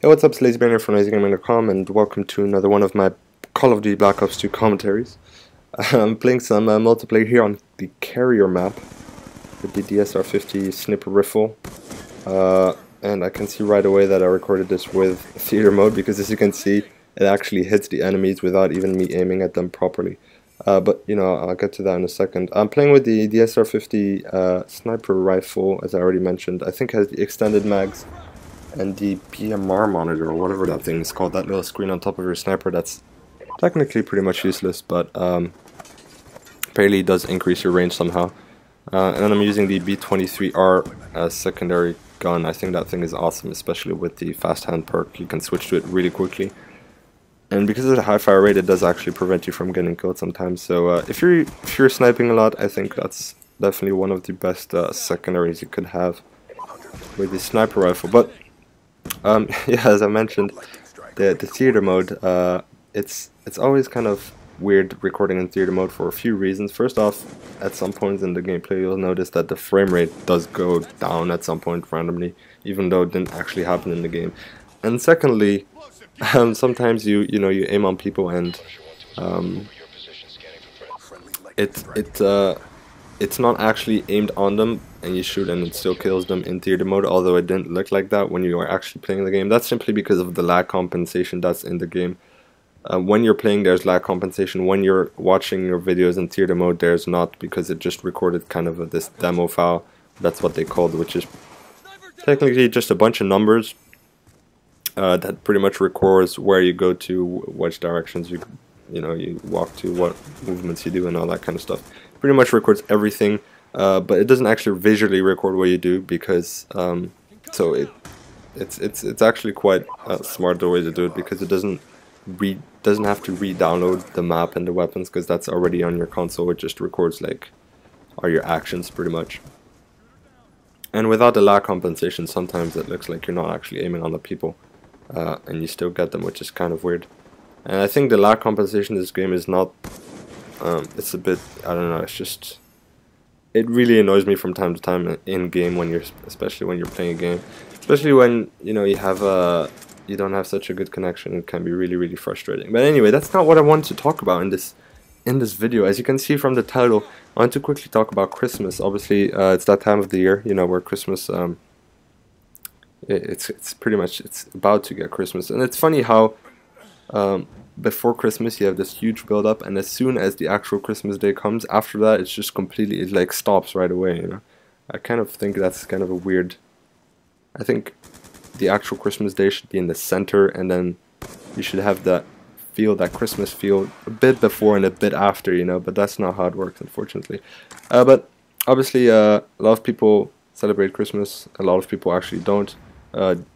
Hey, what's up, it's LazyBaron from LazyGaming.com, and welcome to another one of my Call of Duty Black Ops 2 commentaries. I'm playing some multiplayer here on the Carrier map with the DSR-50 Sniper Rifle, and I can see right away that I recorded this with theater mode because, as you can see, it actually hits the enemies without even me aiming at them properly. But you know, I'll get to that in a second. I'm playing with the DSR-50 Sniper Rifle, as I already mentioned. I think it has the extended mags and the PMR monitor, or whatever that thing is called, that little screen on top of your sniper that's technically pretty much useless, but apparently it does increase your range somehow. And then I'm using the B23R as secondary gun. I think that thing is awesome, especially with the fast hand perk. You can switch to it really quickly. And because of the high fire rate, it does actually prevent you from getting killed sometimes. So if you're sniping a lot, I think that's definitely one of the best secondaries you could have with the sniper rifle. But yeah, as I mentioned, the theater mode, it's always kind of weird recording in theater mode for a few reasons. First off, at some points in the gameplay you'll notice that the frame rate does go down at some point randomly, even though it didn't actually happen in the game. And secondly, sometimes you aim on people and it's not actually aimed on them, and you shoot and it still kills them in theater mode, although it didn't look like that when you are actually playing the game. That's simply because of the lag compensation that's in the game. When you're playing, there's lag compensation. When you're watching your videos in theater mode, there's not, because it just recorded kind of this demo file. That's what they called, which is technically just a bunch of numbers that pretty much records where you go to, which directions you walk to, what movements you do, and all that kind of stuff. Pretty much records everything, but it doesn't actually visually record what you do, because so it's actually quite smart the way to do it, because it doesn't have to re-download the map and the weapons, because that's already on your console. It just records like all your actions pretty much. And without the lag compensation, sometimes it looks like you're not actually aiming on the people, and you still get them, which is kind of weird. And I think the lag compensation in this game is not, it's a bit, I don't know, it's just, it really annoys me from time to time in game, especially when you're playing a game, especially when you don't have such a good connection. It can be really frustrating. But anyway, that's not what I wanted to talk about in this video. As you can see from the title, I want to quickly talk about Christmas. Obviously, it's that time of the year, where Christmas, it's pretty much, it's about to get Christmas. And it's funny how before Christmas you have this huge build up, and as soon as the actual Christmas day comes, after that it's just completely, it like stops right away. I kind of think that's kind of a weird, I think the actual Christmas day should be in the center, and then you should have that Christmas feel a bit before and a bit after, but that's not how it works, unfortunately. But obviously a lot of people celebrate Christmas, a lot of people actually don't,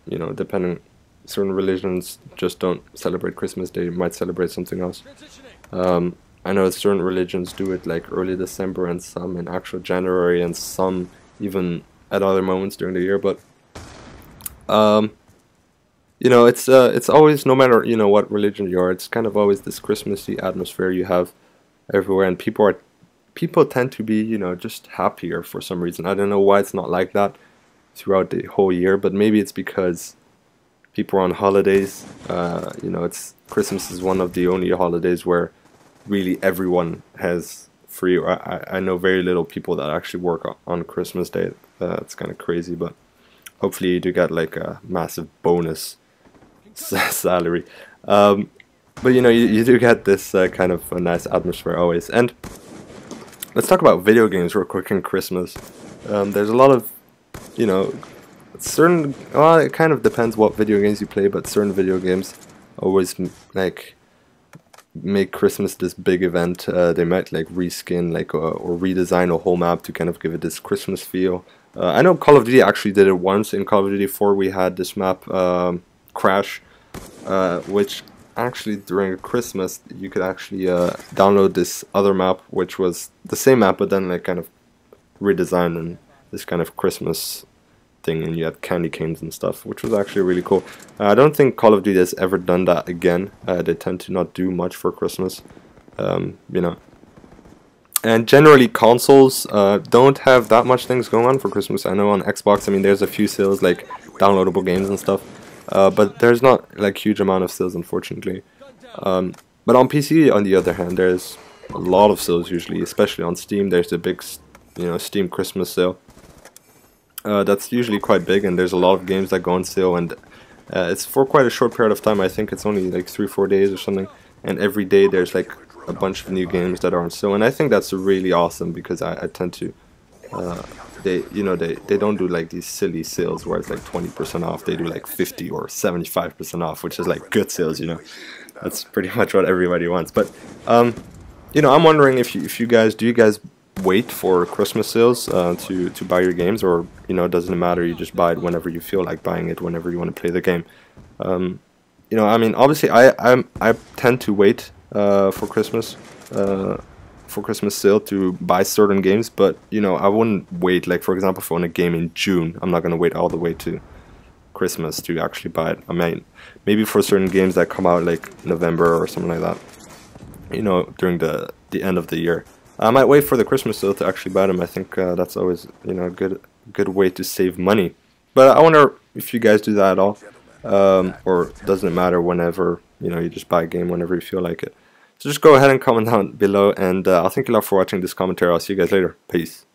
depending. Certain religions just don't celebrate Christmas. They might celebrate something else. I know certain religions do it like early December, and some in actual January, and some even at other moments during the year. But it's always, no matter what religion you are, it's kind of always this Christmassy atmosphere you have everywhere, and people tend to be just happier for some reason. I don't know why it's not like that throughout the whole year, but maybe it's because people are on holidays. Christmas is one of the only holidays where really everyone has free. I know very little people that actually work on Christmas Day. It's kind of crazy, but hopefully you do get like a massive bonus salary. But you do get this kind of a nice atmosphere always. And let's talk about video games real quick in Christmas. There's a lot of, it kind of depends what video games you play, but certain video games always like make Christmas this big event. They might like reskin or redesign a whole map to kind of give it this Christmas feel. I know Call of Duty actually did it once. In Call of Duty 4 we had this map, Crash, which actually during Christmas you could actually download this other map, which was the same map but then like kind of redesigned in this kind of Christmas thing, and you had candy canes and stuff, which was actually really cool. I don't think Call of Duty has ever done that again. They tend to not do much for Christmas, And generally consoles don't have that much things going on for Christmas. I know on Xbox, there's a few sales like downloadable games and stuff, but there's not like huge amount of sales, unfortunately. But on PC, on the other hand, there's a lot of sales usually, especially on Steam. There's the big, Steam Christmas sale. That's usually quite big, and there's a lot of games that go on sale, and it's for quite a short period of time. I think it's only like 3-4 days or something, and every day there's like a bunch of new games that are on sale, and I think that's really awesome because I tend to they don't do like these silly sales where it's like 20% off. They do like 50 or 75% off, which is like good sales, That's pretty much what everybody wants. But I'm wondering if you guys wait for Christmas sales to buy your games, or doesn't matter, you just buy it whenever you feel like buying it, whenever you want to play the game. I mean, obviously I tend to wait for Christmas sale to buy certain games, but I wouldn't wait, like for example, for a game in June. I'm not gonna wait all the way to Christmas to actually buy it. I mean, maybe for certain games that come out like November or something like that, during the end of the year, I might wait for the Christmas sale to actually buy them. I think that's always a good way to save money. But I wonder if you guys do that at all, or doesn't it matter, whenever you just buy a game whenever you feel like it. So just go ahead and comment down below, and I'll thank you a lot for watching this commentary. I'll see you guys later. Peace.